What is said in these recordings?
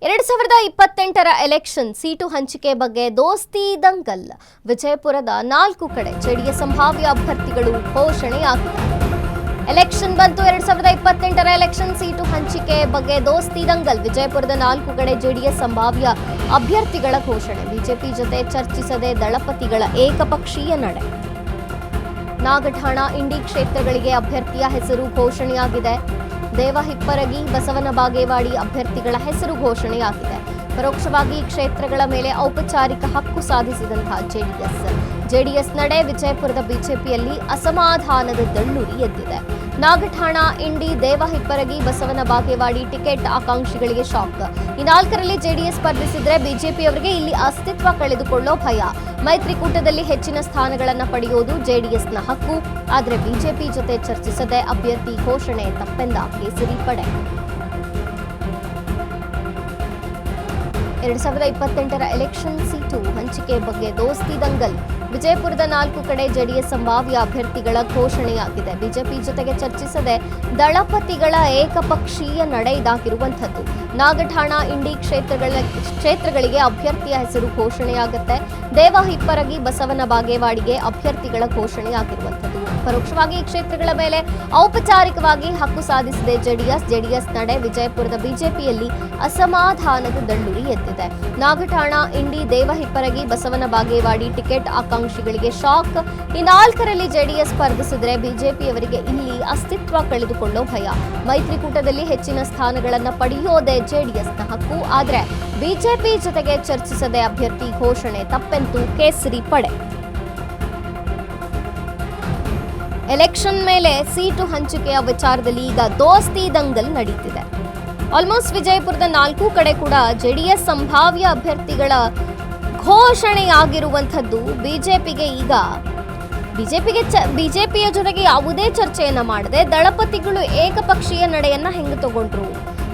2028ರ election seat ಹಂಚಿಕೆ ಬಗ್ಗೆ ದೋಸ್ತಿ ದಂಗಲ್. ವಿಜಯಪುರದ 4 ಕಡೆ ಜೆಡಿಎಸ್ ಸಂಭಾವ್ಯ ಅಭ್ಯರ್ಥಿಗಳು ಘೋಷಣೆಯಾಗಿದ್ದಾರೆ. ಎಲೆಕ್ಷನ್ ಬಂತು. 2028ರ ಎಲೆಕ್ಷನ್ ಸೀಟು ಹಂಚಿಕೆ ಬಗ್ಗೆ ದೋಸ್ತಿ ದಂಗಲ್. ವಿಜಯಪುರದ 4 ಕಡೆ ಜೆಡಿಎಸ್ ಸಂಭಾವ್ಯ ಅಭ್ಯರ್ಥಿಗಳ ಘೋಷಣೆ. ಬಿಜೆಪಿ ಜೊತೆ ಚರ್ಚಿಸದೆ ದಳಪತಿಗಳ ಏಕಪಕ್ಷೀಯ ನಡೆ. ನಾಗಠಾಣ ಇಂಡಿ ಕ್ಷೇತ್ರಗಳಿಗೆ ಅಭ್ಯರ್ಥಿಯ ಹೆಸರು ಘೋಷಣೆಯಾಗಿದೆ. ದೇವಹಿಪ್ಪರಗಿ, ಬಸವನ ಬಾಗೇವಾಡಿ ಅಭ್ಯರ್ಥಿಗಳ ಹೆಸರು ಘೋಷಣೆಯಾಗಿದೆ. ಪರೋಕ್ಷವಾಗಿ ಕ್ಷೇತ್ರಗಳ ಮೇಲೆ ಔಪಚಾರಿಕ ಹಕ್ಕು ಸಾಧಿಸಿದಂತಹ ಜೆಡಿಎಸ್ ನಡೆ. ವಿಜಯಪುರದ ಬಿಜೆಪಿಯಲ್ಲಿ ಅಸಮಾಧಾನದ ದಳ್ಳೂರಿ ಎದ್ದಿದೆ. ನಾಗಠಾಣ ಇಂಡಿ, ದೇವಹಿಪ್ಪರಗಿ, ಬಸವನ ಬಾಗೇವಾಡಿ ಟಿಕೆಟ್ ಆಕಾಂಕ್ಷಿಗಳಿಗೆ ಶಾಕ್. ಈ 4ರಲ್ಲಿ ಜೆಡಿಎಸ್ ಸ್ಪರ್ಧಿಸಿದ್ರೆ ಬಿಜೆಪಿಯವರಿಗೆ ಇಲ್ಲಿ ಅಸ್ತಿತ್ವ ಕಳೆದುಕೊಳ್ಳೋ ಭಯ. ಮೈತ್ರಿಕೂಟದಲ್ಲಿ ಹೆಚ್ಚಿನ ಸ್ಥಾನಗಳನ್ನು ಪಡೆಯುವುದು ಜೆಡಿಎಸ್ನ ಹಕ್ಕು. ಆದರೆ ಬಿಜೆಪಿ ಜೊತೆ ಚರ್ಚಿಸದೆ ಅಭ್ಯರ್ಥಿ ಘೋಷಣೆ ತಪ್ಪೆಂದ ಕೇಸರಿ ಪಡೆ. 2028ರ ಎಲೆಕ್ಷನ್ ಸೀಟು ಹಂಚಿಕೆ ಬಗ್ಗೆ ದೋಸ್ತಿ ದಂಗಲ್. ವಿಜಯಪುರದ 4 ಕಡೆ ಜೆಡಿಎಸ್ ಸಂಭಾವ್ಯ ಅಭ್ಯರ್ಥಿಗಳ ಘೋಷಣೆಯಾಗಿದೆ. ಬಿಜೆಪಿ ಜೊತೆಗೆ ಚರ್ಚಿಸದೆ ದಳಪತಿಗಳ ಏಕಪಕ್ಷೀಯ ನಡೆ ಇದಾಗಿರುವಂಥದ್ದು. ನಾಗಠಾಣ ಇಂಡಿ ಕ್ಷೇತ್ರಗಳಿಗೆ ಅಭ್ಯರ್ಥಿಯ ಹೆಸರು ಘೋಷಣೆಯಾಗುತ್ತೆ. ದೇವಹಿಪ್ಪರಗಿ, ಬಸವನ ಬಾಗೇವಾಡಿಗೆ ಅಭ್ಯರ್ಥಿಗಳ ಘೋಷಣೆಯಾಗಿರುವಂಥದ್ದು. ಪರೋಕ್ಷವಾಗಿ ಈ ಕ್ಷೇತ್ರಗಳ ಮೇಲೆ ಔಪಚಾರಿಕವಾಗಿ ಹಕ್ಕು ಸಾಧಿಸಿದೆ ಜೆಡಿಎಸ್ ನಡೆ. ವಿಜಯಪುರದ ಬಿಜೆಪಿಯಲ್ಲಿ ಅಸಮಾಧಾನದ ದಳ್ಳೂರಿ ಎದ್ದಿದೆ. ನಾಗಠಾಣ ಇಂಡಿ, ದೇವಹಿಪ್ಪರಗಿ, ಬಸವನ ಬಾಗೇವಾಡಿ ಟಿಕೆಟ್ ಆಕಾಂಕ್ಷಿಗಳಿಗೆ ಶಾಕ್. ಈ 4ರಲ್ಲಿ ಜೆಡಿಎಸ್ ಸ್ಪರ್ಧಿಸಿದ್ರೆ ಬಿಜೆಪಿಯವರಿಗೆ ಇಲ್ಲಿ ಅಸ್ತಿತ್ವ ಕಳೆದುಕೊಳ್ಳೋ ಭಯ. ಮೈತ್ರಿಕೂಟದಲ್ಲಿ ಹೆಚ್ಚಿನ ಸ್ಥಾನಗಳನ್ನು ಪಡೆಯೋದೇ ಜೆಡಿಎಸ್ನ ಹಕ್ಕು. ಆದರೆ ಬಿಜೆಪಿ ಜೊತೆಗೆ ಚರ್ಚಿಸದೆ ಅಭ್ಯರ್ಥಿ ಘೋಷಣೆ ತಪ್ಪೆಂತು ಕೇಸರಿ ಪಡೆ. ಎಲೆಕ್ಷನ್ ಮೇಲೆ ಸೀಟು ಹಂಚಿಕೆಯ ವಿಚಾರದಲ್ಲಿ ಈಗ ದೋಸ್ತಿ ದಂಗಲ್ ನಡೀತಿದೆ. ಆಲ್ಮೋಸ್ಟ್ ವಿಜಯಪುರದ 4 ಕಡೆ ಕೂಡ ಜೆಡಿಎಸ್ ಸಂಭಾವ್ಯ ಅಭ್ಯರ್ಥಿಗಳ ಘೋಷಣೆಯಾಗಿರುವಂಥದ್ದು. ಬಿಜೆಪಿಯ ಜೊತೆಗೆ ಯಾವುದೇ ಚರ್ಚೆಯನ್ನ ಮಾಡದೆ ದಳಪತಿಗಳು ಏಕಪಕ್ಷೀಯ ನಡೆಯನ್ನ ಹೆಂಗೆ ತಗೊಂಡ್ರು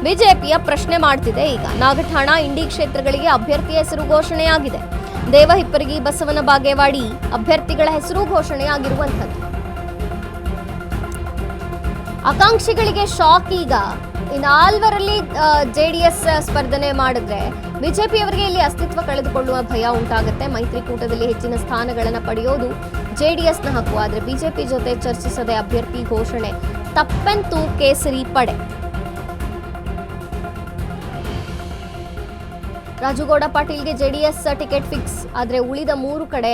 ಬಿಜೆಪಿಯ ಪ್ರಶ್ನೆ ಮಾಡ್ತಿದೆ. ಈಗ ನಾಗಠಾಣ ಇಂಡಿ ಕ್ಷೇತ್ರಗಳಿಗೆ ಅಭ್ಯರ್ಥಿಯ ಹೆಸರು ಘೋಷಣೆಯಾಗಿದೆ. ದೇವಹಿಪ್ಪರಗಿ, ಬಸವನ ಬಾಗೇವಾಡಿ ಅಭ್ಯರ್ಥಿಗಳ ಹೆಸರು ಘೋಷಣೆಯಾಗಿರುವಂಥದ್ದು. ಆಕಾಂಕ್ಷಿಗಳಿಗೆ ಶಾಕ್. ಈಗ ಈ 4ರಲ್ಲಿ ಜೆಡಿಎಸ್ ಸ್ಪರ್ಧನೆ ಮಾಡಿದ್ರೆ ಬಿಜೆಪಿಯವರಿಗೆ ಇಲ್ಲಿ ಅಸ್ತಿತ್ವ ಕಳೆದುಕೊಳ್ಳುವ ಭಯ ಉಂಟಾಗುತ್ತೆ. ಮೈತ್ರಿಕೂಟದಲ್ಲಿ ಹೆಚ್ಚಿನ ಸ್ಥಾನಗಳನ್ನು ಪಡೆಯೋದು ಜೆಡಿಎಸ್ನ ಹಕ್ಕು. ಆದರೆ ಬಿಜೆಪಿ ಜೊತೆ ಚರ್ಚಿಸದೆ ಅಭ್ಯರ್ಥಿ ಘೋಷಣೆ ತಪ್ಪೆಂತು ಕೇಸರಿ ಪಡೆ. ರಾಜುಗೌಡ ಪಾಟೀಲ್ಗೆ ಜೆಡಿಎಸ್ ಟಿಕೆಟ್ ಫಿಕ್ಸ್. ಆದರೆ ಉಳಿದ 3 ಕಡೆ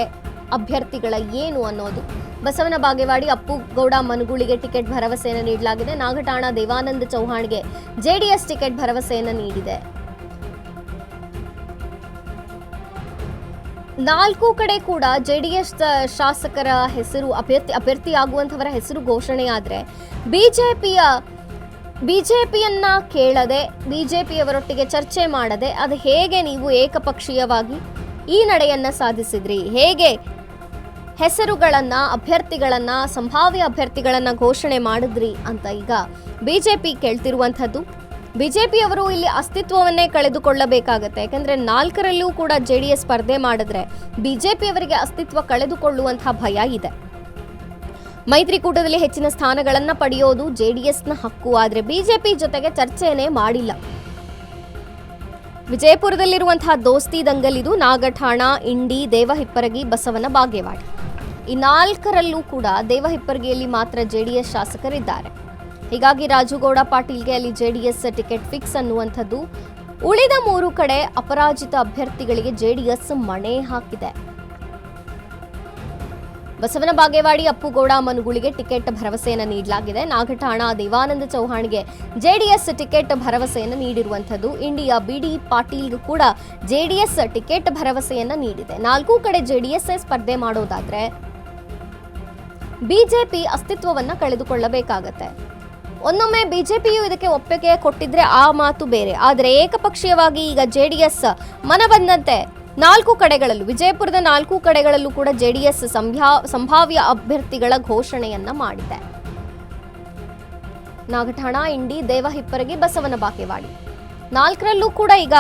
ಅಭ್ಯರ್ಥಿಗಳ ಏನು ಅನ್ನೋದು. ಬಸವನ ಬಾಗೇವಾಡಿ, ಅಪ್ಪು ಗೌಡ ಮನಗೂಳಿಗೆ ಟಿಕೆಟ್ ಭರವಸೆಯನ್ನು ನೀಡಲಾಗಿದೆ. ನಾಗಠಾಣ ದೇವಾನಂದ ಚೌಹಾಣ್ಗೆ ಜೆಡಿಎಸ್ ಟಿಕೆಟ್ ಭರವಸೆಯನ್ನು ನೀಡಿದೆ. 4 ಕಡೆ ಕೂಡ ಜೆಡಿಎಸ್ ಶಾಸಕರ ಹೆಸರು ಅಭ್ಯರ್ಥಿಯಾಗುವಂಥವರ ಹೆಸರು ಘೋಷಣೆಯಾದರೆ ಬಿಜೆಪಿಯನ್ನ ಕೇಳದೆ, ಬಿಜೆಪಿಯವರೊಟ್ಟಿಗೆ ಚರ್ಚೆ ಮಾಡದೆ ಅದು ಹೇಗೆ ನೀವು ಏಕಪಕ್ಷೀಯವಾಗಿ ಈ ನಡೆಯನ್ನ ಸಾಧಿಸಿದ್ರಿ, ಹೇಗೆ ಅಭ್ಯರ್ಥಿಗಳನ್ನ ಸಂಭಾವ್ಯ ಅಭ್ಯರ್ಥಿಗಳನ್ನ ಘೋಷಣೆ ಮಾಡಿದ್ರಿ ಅಂತ ಈಗ ಬಿಜೆಪಿ ಕೇಳ್ತಿರುವಂಥದ್ದು. ಬಿಜೆಪಿಯವರು ಇಲ್ಲಿ ಅಸ್ತಿತ್ವವನ್ನೇ ಕಳೆದುಕೊಳ್ಳಬೇಕಾಗತ್ತೆ. ಯಾಕಂದ್ರೆ 4ರಲ್ಲೂ ಕೂಡ ಜೆಡಿಎಸ್ ಸ್ಪರ್ಧೆ ಮಾಡಿದ್ರೆ ಬಿಜೆಪಿಯವರಿಗೆ ಅಸ್ತಿತ್ವ ಕಳೆದುಕೊಳ್ಳುವಂತಹ ಭಯ ಇದೆ. ಮೈತ್ರಿಕೂಟದಲ್ಲಿ ಹೆಚ್ಚಿನ ಸ್ಥಾನಗಳನ್ನ ಪಡೆಯೋದು ಜೆಡಿಎಸ್ನ ಹಕ್ಕು. ಆದ್ರೆ ಬಿಜೆಪಿ ಜೊತೆಗೆ ಚರ್ಚೆನೇ ಮಾಡಿಲ್ಲ. ವಿಜಯಪುರದಲ್ಲಿರುವಂತಹ ದೋಸ್ತಿ ದಂಗಲ್ ಇದು. ನಾಗಠಾಣ ಇಂಡಿ, ದೇವಹಿಪ್ಪರಗಿ, ಬಸವನ ಬಾಗೇವಾಡಿ ಈ 4ರಲ್ಲೂ ಕೂಡ ದೇವಹಿಪ್ಪರಗಿಯಲ್ಲಿ ಮಾತ್ರ ಜೆಡಿಎಸ್ ಶಾಸಕರಿದ್ದಾರೆ. ಹೀಗಾಗಿ ರಾಜುಗೌಡ ಪಾಟೀಲ್ಗೆ ಅಲ್ಲಿ ಜೆಡಿಎಸ್ ಟಿಕೆಟ್ ಫಿಕ್ಸ್ ಅನ್ನುವಂಥದ್ದು. ಉಳಿದ 3 ಕಡೆ ಅಪರಾಜಿತ ಅಭ್ಯರ್ಥಿಗಳಿಗೆ ಜೆಡಿಎಸ್ ಮಣೆ ಹಾಕಿದೆ. ಬಸವನ ಬಾಗೇವಾಡಿ, ಅಪ್ಪುಗೌಡ ಮನಗೂಳಿಗೆ ಟಿಕೆಟ್ ಭರವಸೆಯನ್ನು ನೀಡಲಾಗಿದೆ. ನಾಗಠಾಣ ದೇವಾನಂದ ಚೌಹಾಣ್ಗೆ ಜೆಡಿಎಸ್ ಟಿಕೆಟ್ ಭರವಸೆಯನ್ನು ನೀಡಿರುವಂಥದ್ದು. ಇಂಡಿಯ ಬಿಡಿ ಪಾಟೀಲ್ಗೂ ಕೂಡ ಜೆಡಿಎಸ್ ಟಿಕೆಟ್ ಭರವಸೆಯನ್ನು ನೀಡಿದೆ. 4 ಕಡೆ ಜೆಡಿಎಸ್ ಸ್ಪರ್ಧೆ ಮಾಡೋದಾದ್ರೆ ಬಿಜೆಪಿ ಅಸ್ತಿತ್ವವನ್ನ ಕಳೆದುಕೊಳ್ಳಬೇಕಾಗತ್ತೆ. ಒನ್ನೊಮ್ಮೆ ಬಿಜೆಪಿಯು ಇದಕ್ಕೆ ಒಪ್ಪಿಗೆ ಕೊಟ್ಟಿದ್ರೆ ಆ ಮಾತು ಬೇರೆ. ಆದರೆ ಏಕಪಕ್ಷೀಯವಾಗಿ ಈಗ ಜೆಡಿಎಸ್ ಮನಬಂದಂತೆ 4 ಕಡೆಗಳಲ್ಲೂ, ವಿಜಯಪುರದ 4 ಕಡೆಗಳಲ್ಲೂ ಕೂಡ ಜೆಡಿಎಸ್ ಸಂಭಾವ್ಯ ಅಭ್ಯರ್ಥಿಗಳ ಘೋಷಣೆಯನ್ನ ಮಾಡಿದೆ. ನಾಗಠಾಣ ಇಂಡಿ, ದೇವಹಿಪ್ಪರಗಿ, ಬಸವನ ಬಾಗೇವಾಡಿ 4ರಲ್ಲೂ ಕೂಡ ಈಗ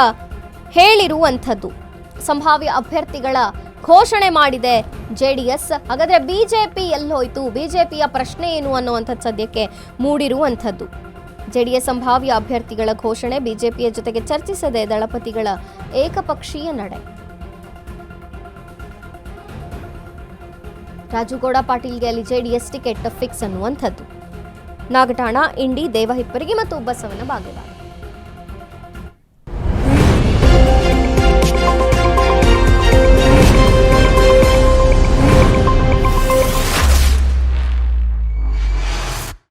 ಹೇಳಿರುವಂಥದ್ದು ಸಂಭಾವ್ಯ ಅಭ್ಯರ್ಥಿಗಳ ಘೋಷಣೆ ಮಾಡಿದೆ ಜೆಡಿಎಸ್. ಹಾಗಾದ್ರೆ ಬಿಜೆಪಿ ಎಲ್ಲೋಯ್ತು, ಬಿಜೆಪಿಯ ಪ್ರಶ್ನೆ ಏನು ಅನ್ನುವಂಥದ್ದು ಸದ್ಯಕ್ಕೆ ಮೂಡಿರುವಂಥದ್ದು. ಜೆಡಿಎಸ್ ಸಂಭಾವ್ಯ ಅಭ್ಯರ್ಥಿಗಳ ಘೋಷಣೆ, ಬಿಜೆಪಿಯ ಜೊತೆಗೆ ಚರ್ಚಿಸದೆ ದಳಪತಿಗಳ ಏಕಪಕ್ಷೀಯ ನಡೆ. ರಾಜುಗೌಡ ಪಾಟೀಲ್ಗೆ ಅಲ್ಲಿ ಜೆಡಿಎಸ್ ಟಿಕೆಟ್ ಫಿಕ್ಸ್ ಅನ್ನುವಂಥದ್ದು. ನಾಗಠಾಣ, ಇಂಡಿ, ದೇವಹಿಪ್ಪರಿಗೆ ಮತ್ತು ಬಸವನ ಬಾಗೇವಾಡಿ.